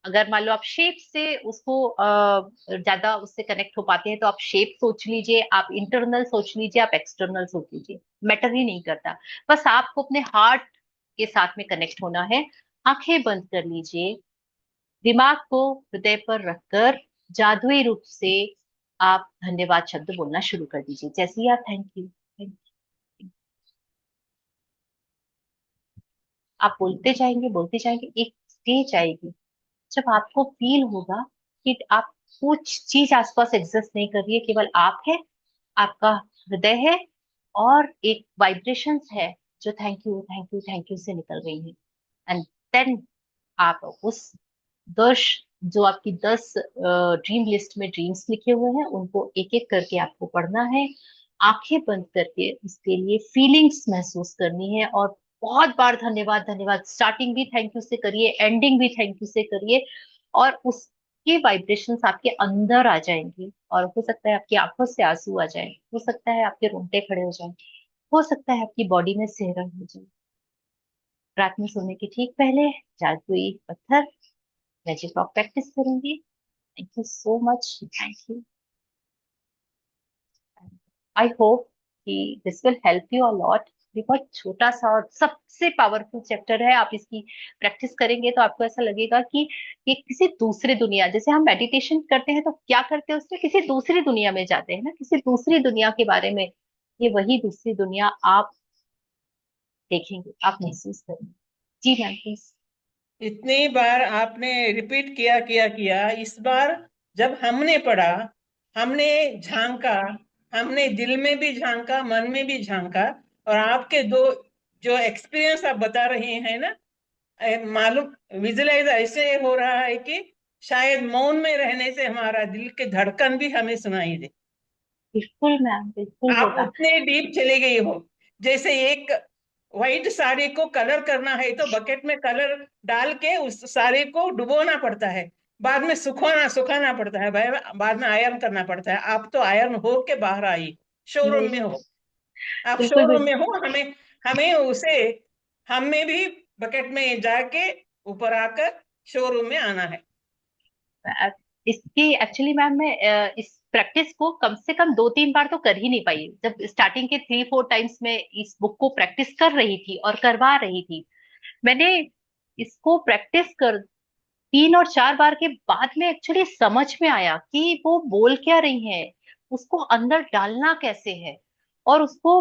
अगर मान लो आप शेप से उसको ज्यादा उससे कनेक्ट हो पाते हैं, तो आप शेप सोच लीजिए, आप इंटरनल सोच लीजिए, आप एक्सटर्नल सोच लीजिए, मैटर ही नहीं करता। बस आपको अपने हार्ट के साथ में कनेक्ट होना है। आंखें बंद कर लीजिए, दिमाग को हृदय पर रखकर जादुई रूप से आप धन्यवाद शब्द बोलना शुरू कर दीजिए। जैसे ही आप थैंक यू थैंक यू आप बोलते जाएंगे, एक स्टेज आएगी जब आपको फील होगा कि आप, कुछ चीज आसपास एग्जिस्ट नहीं कर रही है, केवल आप है, आपका हृदय है, और एक वाइब्रेशंस है जो thank you thank you thank you से निकल रही है। एंड देन आप उस 10, जो आपकी 10 ड्रीम लिस्ट में ड्रीम्स लिखे हुए हैं, उनको एक एक करके आपको पढ़ना है, आंखें बंद करके उसके लिए फीलिंग्स महसूस करनी है, और बहुत बार धन्यवाद धन्यवाद, स्टार्टिंग भी थैंक यू से करिए, एंडिंग भी थैंक यू से करिए, और उसके वाइब्रेशंस आपके अंदर आ जाएंगी, और हो सकता है आपकी आंखों से आंसू आ जाए, हो सकता है आपके रोंगटे खड़े हो जाए, हो सकता है आपकी बॉडी में सिहरन हो जाए। रात में सोने के ठीक पहले जादुई पत्थर मैजिक रॉक प्रैक्टिस करूंगी। Thank you so much, thank you. I hope कि this will help you a lot. ये बहुत छोटा सा और सबसे पावरफुल चैप्टर है। आप इसकी प्रैक्टिस करेंगे तो आपको ऐसा लगेगा कि ये किसी दूसरे दुनिया, जैसे हम मेडिटेशन करते हैं तो क्या करते हैं, उसमें किसी दूसरी दुनिया में जाते हैं ना, किसी दूसरी दुनिया के बारे में, ये वही दूसरी दुनिया आप देखेंगे, आप महसूस करेंगे। जी मैम प्लीज। इतनी बार आपने रिपीट किया किया किया, इस बार जब हमने पढ़ा, हमने झांका, हमने दिल में भी झांका, मन में भी झांका, और आपके दो जो एक्सपीरियंस आप बता रहे हैं ना, मालूम विजुलाइज ऐसे हो रहा है कि शायद मौन में रहने से हमारा दिल के धड़कन भी हमें सुनाई दे। बिल्कुल मैम, बिल्कुल आप होगा। उतने डीप चले गई हो। जैसे एक व्हाइट साड़ी को कलर करना है तो बकेट में कलर डाल के उस साड़ी को डुबोना पड़ता है, बाद में सुखाना सुखाना पड़ता है, बाद में आयरन करना पड़ता है। आप तो आयरन हो के बाहर आई, शोरूम में हो, आप बिल्कुल शोरूम बिल्कुल। में हो, हमें हमें उसे हमें भी बकेट में जाके ऊपर आकर शोरूम में आना है। इसकी एक्चुअली मैम मैं इस प्रैक्टिस को कम से कम 2-3 बार तो कर ही नहीं पाई। जब स्टार्टिंग के 3-4 टाइम्स में इस बुक को प्रैक्टिस कर रही थी और करवा रही थी, मैंने इसको प्रैक्टिस कर 3 और 4 बार के बाद में एक्चुअली समझ में आया कि वो बोल क्या रही है, उसको अंदर डालना कैसे है, और उसको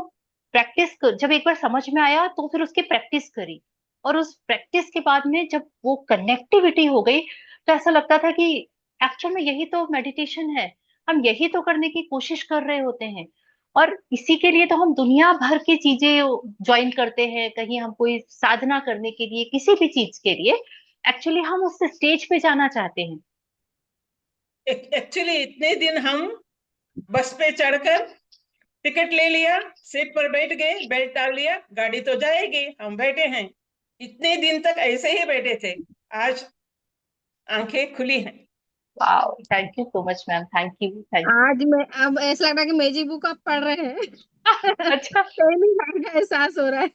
प्रैक्टिस कर, जब एक बार समझ में आया तो फिर उसकी प्रैक्टिस करी, और उस प्रैक्टिस के बाद में जब वो कनेक्टिविटी हो गई, तो ऐसा लगता था कि एक्चुअल में यही तो मेडिटेशन है, हम यही तो करने की कोशिश कर रहे होते हैं, और इसी के लिए तो हम दुनिया भर की चीजें ज्वाइन करते हैं, कहीं हम कोई साधना करने के लिए, किसी भी चीज के लिए एक्चुअली हम उस स्टेज पे जाना चाहते हैं। एक्चुअली इतने दिन हम बस पे चढ़कर टिकट ले लिया, सीट पर बैठ गए, बेल्ट डाल लिया, गाड़ी तो जाएगी, हम बैठे हैं। इतने दिन तक ऐसे ही बैठे थे, आज आंखें खुली हैं। Wow, thank you so much ma'am, thank you, thank आज मैं अब ऐसा लग रहा है कि मैजिक बुक आप पढ़ रहे हैं। यू। अच्छा, पहली बार का एहसास हो रहा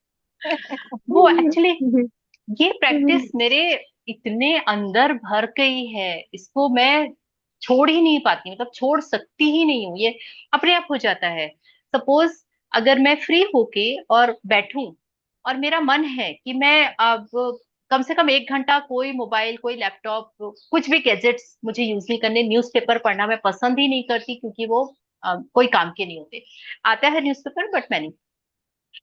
वो एक्चुअली है। ये प्रैक्टिस मेरे इतने अंदर भर गई है, इसको मैं छोड़ ही नहीं पाती, मतलब छोड़ सकती ही नहीं हूँ, ये अपने आप हो जाता है। सपोज अगर मैं फ्री होके और बैठूं और मेरा मन है कि मैं अब कम से कम 1 घंटा कोई मोबाइल, कोई लैपटॉप, कुछ भी गैजेट्स मुझे यूज नहीं करने, न्यूज़पेपर पढ़ना मैं पसंद ही नहीं करती क्योंकि वो कोई काम के नहीं होते। आता है न्यूज़पेपर बट मैं नहीं,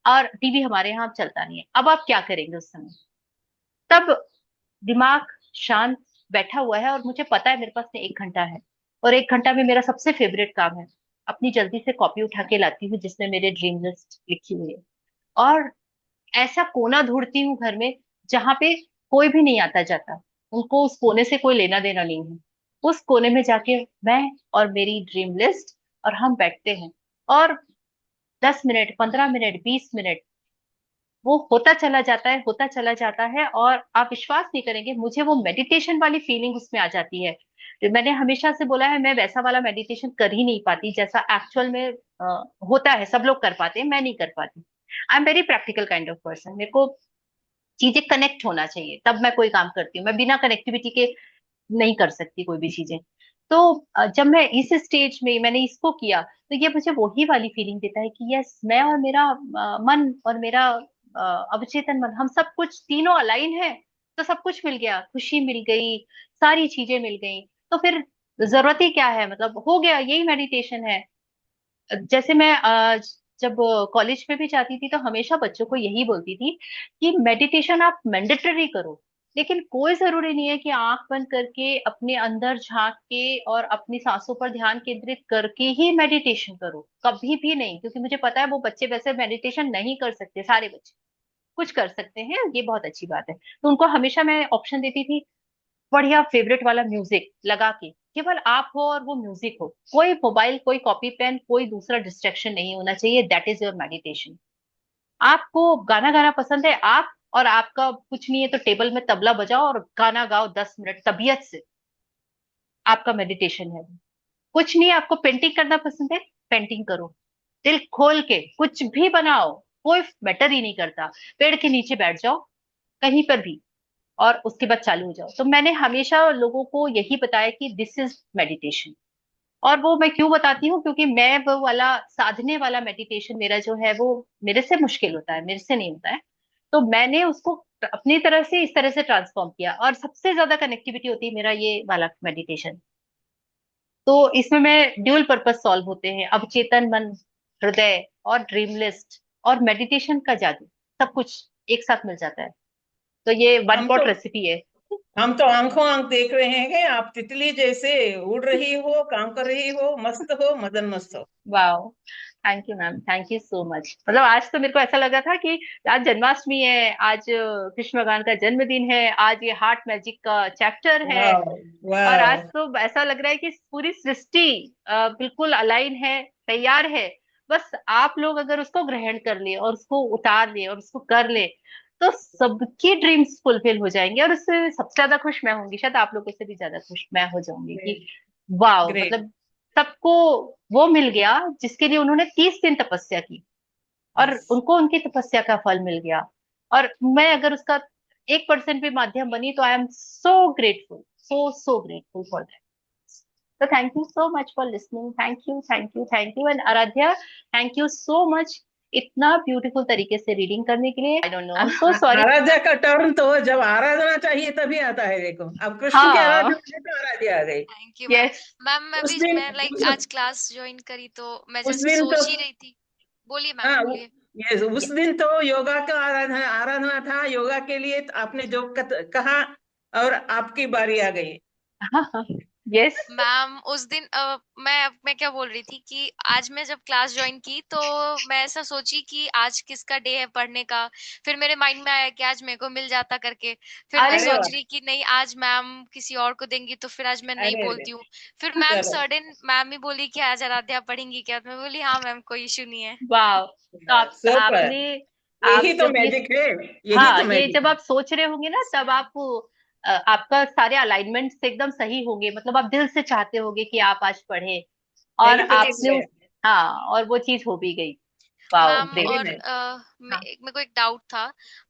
और टीवी हमारे यहाँ अब चलता नहीं है। अब आप क्या करेंगे उस समय? तब दिमाग शांत बैठा हुआ है और मुझे पता है मेरे पास में 1 घंटा है, और 1 घंटा में मेरा सबसे फेवरेट काम है, अपनी जल्दी से कॉपी उठा के लाती हूँ जिसमें मेरे ड्रीम लिस्ट लिखी हुई है, और ऐसा कोना ढूंढती हूँ घर में जहां पे कोई भी नहीं आता जाता, उनको उस कोने से कोई लेना देना नहीं है। उस कोने में जाके मैं और मेरी ड्रीम लिस्ट, और हम बैठते हैं, और 10 मिनट, 15 मिनट, 20 मिनट वो होता चला जाता है, होता चला जाता है, और आप विश्वास नहीं करेंगे, मुझे वो मेडिटेशन वाली फीलिंग उसमें आ जाती है। तो मैंने हमेशा से बोला है, मैं वैसा वाला मेडिटेशन कर ही नहीं पाती जैसा एक्चुअल में होता है, सब लोग कर पाते हैं, मैं नहीं कर पाती। I am very practical kind of person, मेरे को चीजें कनेक्ट होना चाहिए तब मैं कोई काम करती हूँ, मैं बिना कनेक्टिविटी के नहीं कर सकती कोई भी चीजें। तो जब मैं इस स्टेज में मैंने इसको किया, तो ये मुझे वही वाली फीलिंग देता है कि यस, मैं और मेरा मन और मेरा अवचेतन मन, हम सब कुछ तीनों अलाइन है, तो सब कुछ मिल गया, खुशी मिल गई, सारी चीजें मिल गई। तो फिर जरूरत ही क्या है, मतलब हो गया, यही मेडिटेशन है। जैसे मैं जब कॉलेज में भी जाती थी तो हमेशा बच्चों को यही बोलती थी कि मेडिटेशन आप मैंडेटरी करो, लेकिन कोई जरूरी नहीं है कि आंख बंद करके अपने अंदर झांक के और अपनी सांसों पर ध्यान केंद्रित करके ही मेडिटेशन करो, कभी भी नहीं, क्योंकि मुझे पता है वो बच्चे वैसे मेडिटेशन नहीं कर सकते, सारे बच्चे कुछ कर सकते हैं, ये बहुत अच्छी बात है। तो उनको हमेशा मैं ऑप्शन देती थी, बढ़िया फेवरेट वाला म्यूजिक लगा के, केवल आप हो और वो म्यूजिक हो, कोई मोबाइल, कोई कॉपी पेन, कोई दूसरा डिस्ट्रैक्शन नहीं होना चाहिए, दैट इज योर मेडिटेशन। आपको गाना गाना पसंद है, आप और आपका कुछ नहीं है तो टेबल में तबला बजाओ और गाना गाओ 10 मिनट तबीयत से, आपका मेडिटेशन है। कुछ नहीं, आपको पेंटिंग करना पसंद है, पेंटिंग करो, दिल खोल के कुछ भी बनाओ, कोई मैटर ही नहीं करता, पेड़ के नीचे बैठ जाओ, कहीं पर भी, और उसके बाद चालू हो जाओ। तो मैंने हमेशा लोगों को यही बताया कि दिस इज मेडिटेशन। और वो मैं क्यों बताती हूँ, क्योंकि मैं वो वाला साधने वाला मेडिटेशन मेरा जो है वो मेरे से मुश्किल होता है, मेरे से नहीं होता है। तो मैंने उसको अपनी तरह से इस तरह से ट्रांसफॉर्म किया, और सबसे ज्यादा कनेक्टिविटी होती है मेरा ये वाला मेडिटेशन। तो इसमें मैं ड्यूल पर्पस सॉल्व होते हैं, अवचेतन मन, हृदय और ड्रीम लिस्ट और मेडिटेशन का जादू, सब कुछ एक साथ मिल जाता है। तो ये वन हम पॉट तो रेसिपी है। हम तो आंखों आंख देख रहे हैं कि आप तितली जैसे उड़ रही हो, काम कर रही हो, मस्त हो, मदन मस्त हो। वाह, thank you ma'am, thank you so much. मतलब आज तो मेरे को ऐसा लगा था कि आज जन्माष्टमी है, आज कृष्ण भगवान का जन्मदिन है, आज ये हार्ट मैजिक का चैप्टर है, वाह और आज वाह। तो ऐसा लग रहा है कि पूरी सृष्टि बिल्कुल अलाइन है, तैयार है। बस आप लोग अगर उसको ग्रहण कर ले और उसको उतार ले और उसको कर ले, तो सबकी ड्रीम्स फुलफिल हो जाएंगे, और उससे सबसे ज्यादा खुश मैं होंगी, शायद आप लोगों से भी ज्यादा खुश मैं हो जाऊंगी कि वाह, ग्रेट। मतलब सबको वो मिल गया जिसके लिए उन्होंने 30 दिन तपस्या की, और यस। उनको उनकी तपस्या का फल मिल गया। और मैं अगर उसका 1% भी माध्यम बनी तो I am so grateful, so grateful for that. तो thank you so much for listening, thank you, thank you, thank you, and Aaradhya, thank you so much इतना ब्यूटीफुल तरीके से रीडिंग करने के लिए। I don't know, I am so sorry. Aaradhya का टर्न तो जब आराधना चाहिए तभी आता है, देखो अब कृष्ण की हाँ, आराधना में तो आराध्या आ गई। Thank you ma'am. Yes, ma'am उस दिन मैं लाइक उस, आज क्लास ज्वाइन करी तो मैं उस जैसे दिन तो सोच ही रही थी। बोलिए मैम, हाँ बोलिए। यस, उस दिन तो योगा का आराधना आराधना था, योगा के लिए तो आपने जो कहा, और आपकी बारी आ गई। हाँ, यस, मैम उस दिन मैं क्या बोल रही थी कि आज मैं जब क्लास ज्वाइन की तो मैं ऐसा सोची कि आज किसका डे है पढ़ने का। फिर मेरे माइंड में आया कि आज मेरे को मिल जाता करके। फिर मैं अरे अरे वाह, सोच वाह। रही कि नहीं, आज मैम किसी और को देंगी तो फिर आज मैं नहीं अरे अरे। बोलती हूँ। फिर मैम चलो। सडन मैम ही बोली कि आज आराध्या पढ़ेंगी क्या, तो मैं बोली हाँ मैम, कोई इशू नहीं है। वाह। तो सुपर। आपने, यही आप तो जब ये, मैजिक है। यही हाँ, तो ये मैजिक जब है। आप सोच रहे होंगे ना, यस तब मैम। आप आपका सारे अलाइनमेंट एकदम सही होंगे, मतलब आप दिल से चाहते होगे कि आप आज पढ़े, और यही तो चीज आपने है। हाँ, और वो चीज हो भी गई। Wow, ma'am great. वेरी और नाइस। हाँ मेरे को एक डाउट था।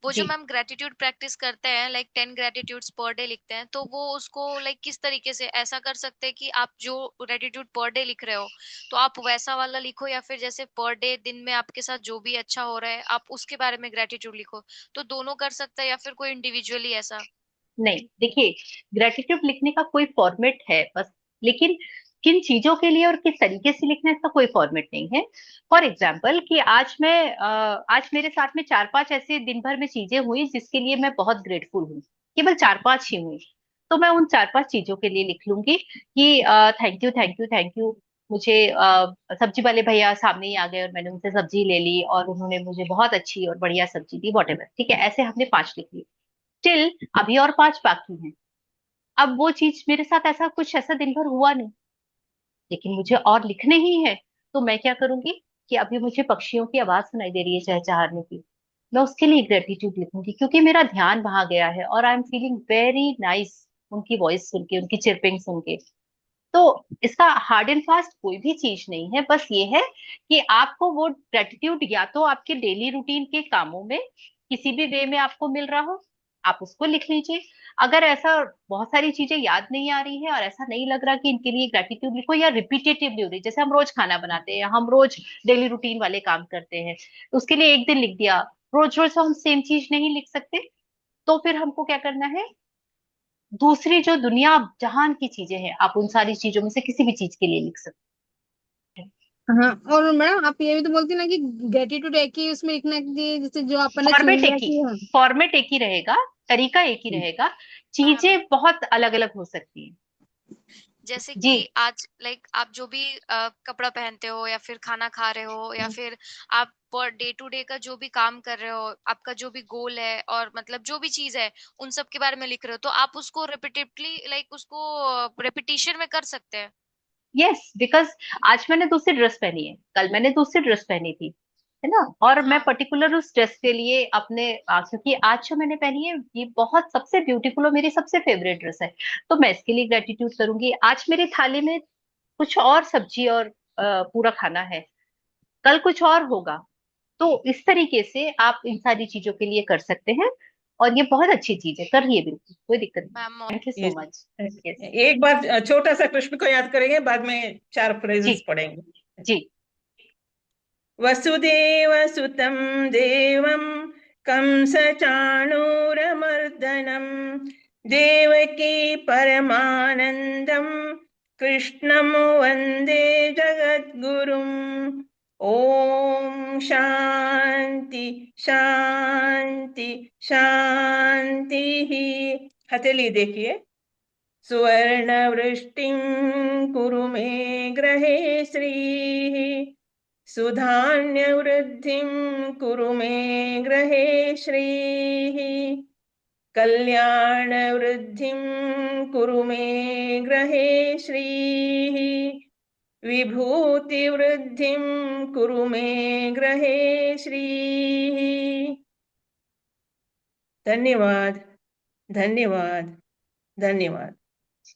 वो जो जी। मैम ग्रेटिट्यूड प्रैक्टिस करते हैं, लाइक 10 ग्रेटिट्यूड्स पर डे लिखते हैं, तो वो उसको लाइक किस तरीके से ऐसा कर सकते हैं कि आप जो ग्रेटिट्यूड पर डे लिख रहे हो तो आप वैसा वाला लिखो, या फिर जैसे पर डे दिन में आपके साथ जो भी अच्छा हो रहा है आप उसके बारे में ग्रेटिट्यूड लिखो, तो दोनों कर सकता है या फिर कोई इंडिविजुअली ऐसा? नहीं, देखिए, ग्रेटिट्यूड लिखने का कोई फॉर्मेट है बस, लेकिन किन चीजों के लिए और किस तरीके से लिखना है इसका कोई फॉर्मेट नहीं है। फॉर एग्जाम्पल कि आज मेरे साथ में 4-5 ऐसे दिन भर में चीजें हुई जिसके लिए मैं बहुत ग्रेटफुल हूँ, केवल 4-5 ही हुई, तो मैं उन 4-5 चीजों के लिए लिख लूंगी कि thank you, thank you, thank you. मुझे सब्जी वाले भैया सामने ही आ गए और मैंने उनसे सब्जी ले ली और उन्होंने मुझे बहुत अच्छी और बढ़िया सब्जी दी, वॉट एवर, ठीक है, ऐसे हमने 5 लिख ली। स्टिल अभी और 5 बाकी हैं। अब वो चीज मेरे साथ ऐसा कुछ ऐसा दिन भर हुआ नहीं, लेकिन मुझे और लिखने ही है, तो मैं क्या करूंगी कि अभी मुझे पक्षियों की आवाज सुनाई दे रही है चहचहाने की, मैं उसके लिए ग्रेटिट्यूड लिखूंगी क्योंकि मेरा ध्यान वहां गया है और I am feeling very nice उनकी वॉइस सुन के, उनकी चिरपिंग सुन के। तो इसका हार्ड एंड फास्ट कोई भी चीज नहीं है, बस ये है कि आपको वो ग्रेटिट्यूड या तो आपके डेली रूटीन के कामों में किसी भी वे में आपको मिल रहा हो, आप उसको लिख लीजिए। अगर ऐसा बहुत सारी चीजें याद नहीं आ रही है और ऐसा नहीं लग रहा कि इनके लिए ग्रेटिट्यूड लिखो, या रिपीटेटिवली हो रही, जैसे हम रोज खाना बनाते हैं, हम रोज डेली रूटीन वाले काम करते हैं, तो उसके लिए एक दिन लिख दिया, रोज रोज हम सेम चीज नहीं लिख सकते, तो फिर हमको क्या करना है, दूसरी जो दुनिया जहान की चीजें हैं आप उन सारी चीजों में से किसी भी चीज के लिए लिख सकते हाँ, और मैडम आप ये भी तो बोलती ना कि ग्रेटिट्यूड एक ही उसमें लिखना है कि जैसे जो हैं। अपन ने चुन लिया कि हाँ। फॉर्मेट एक ही रहेगा, तरीका एक ही रहेगा, मैम चीजें बहुत अलग अलग हो सकती हैं। जैसे जी। कि आज लाइक आप जो भी कपड़ा पहनते हो या फिर खाना खा रहे हो या फिर आप पर डे टू डे का जो भी काम कर रहे हो, आपका जो भी गोल है और मतलब जो भी चीज है उन सब के बारे में लिख रहे हो, तो आप उसको रिपीटेडली लाइक उसको रिपीटिशन में कर सकते हैं। यस, बिकॉज आज मैंने दूसरी ड्रेस पहनी है, कल मैंने दूसरी ड्रेस पहनी थी, है ना, और मैं हाँ पर्टिकुलर उस ड्रेस के लिए क्योंकि आज जो मैंने पहनी है ये बहुत सबसे ब्यूटीफुल और मेरी सबसे फेवरेट ड्रेस है, तो मैं इसके लिए ग्रेटिट्यूड करूंगी। आज मेरी थाली में कुछ और सब्जी और पूरा खाना है, कल कुछ और होगा, तो इस तरीके से आप इन सारी चीजों के लिए कर सकते हैं, और ये बहुत अच्छी चीज है, करिए, बिल्कुल कोई दिक्कत नहीं। मैम। थैंक यू ये सो मच। यस। एक बार छोटा सा कृष्ण को याद करेंगे, बाद में 4 जी। फ्रेजेस पढ़ेंगे। जी। वसुदेव सुतं देवं कंसचाणूरमर्दनं देवकी परमानन्दं कृष्णं वन्दे जगद्गुरुम्। ओम शांति शांति शांति। हथेली देखिए। सुवर्णवृष्टिं कुरु मे ग्रहे श्रीः सुधान्यवृद्धिं कुरु मे ग्रहे श्रीः कल्याणवृद्धिं कुरु मे ग्रहे श्रीः विभूतिवृद्धिं कुरु मे ग्रहे श्रीः। धन्यवाद धन्यवाद धन्यवाद।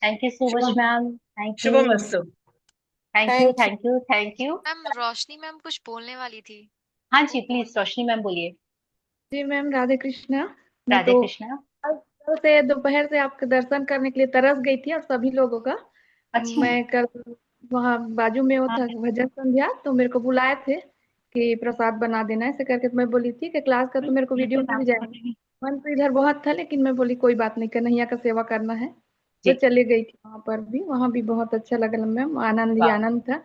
Thank you so much Shubham ma'am, thank you, शुभमस्तु। Thank you, thank you. Thank you, thank you. Ma'am Roshni ma'am कुछ बोलने वाली थी। हाँ जी, प्लीज रोशनी मैम बोलिए। जी मैम, राधे कृष्णा। मैं राधे तो कृष्णा। कल से दोपहर से आपके दर्शन करने के लिए तरस गई थी, और सभी लोगों का। अच्छा। मैं कल वहाँ बाजू में वो हाँ। था भजन संध्या, तो मेरे को बुलाए थे कि प्रसाद बना देना, ऐसे करके। तो मैं बोली थी कि क्लास का तो मेरे को वीडियो मिल जाएगा। मन तो इधर बहुत था, लेकिन मैं बोली कोई बात नहीं, कन्हैया का सेवा करना है। तो जी। चले गई थी वहां पर भी, वहां भी बहुत अच्छा लगा मैम, आनंद ही वाह। आनंद था।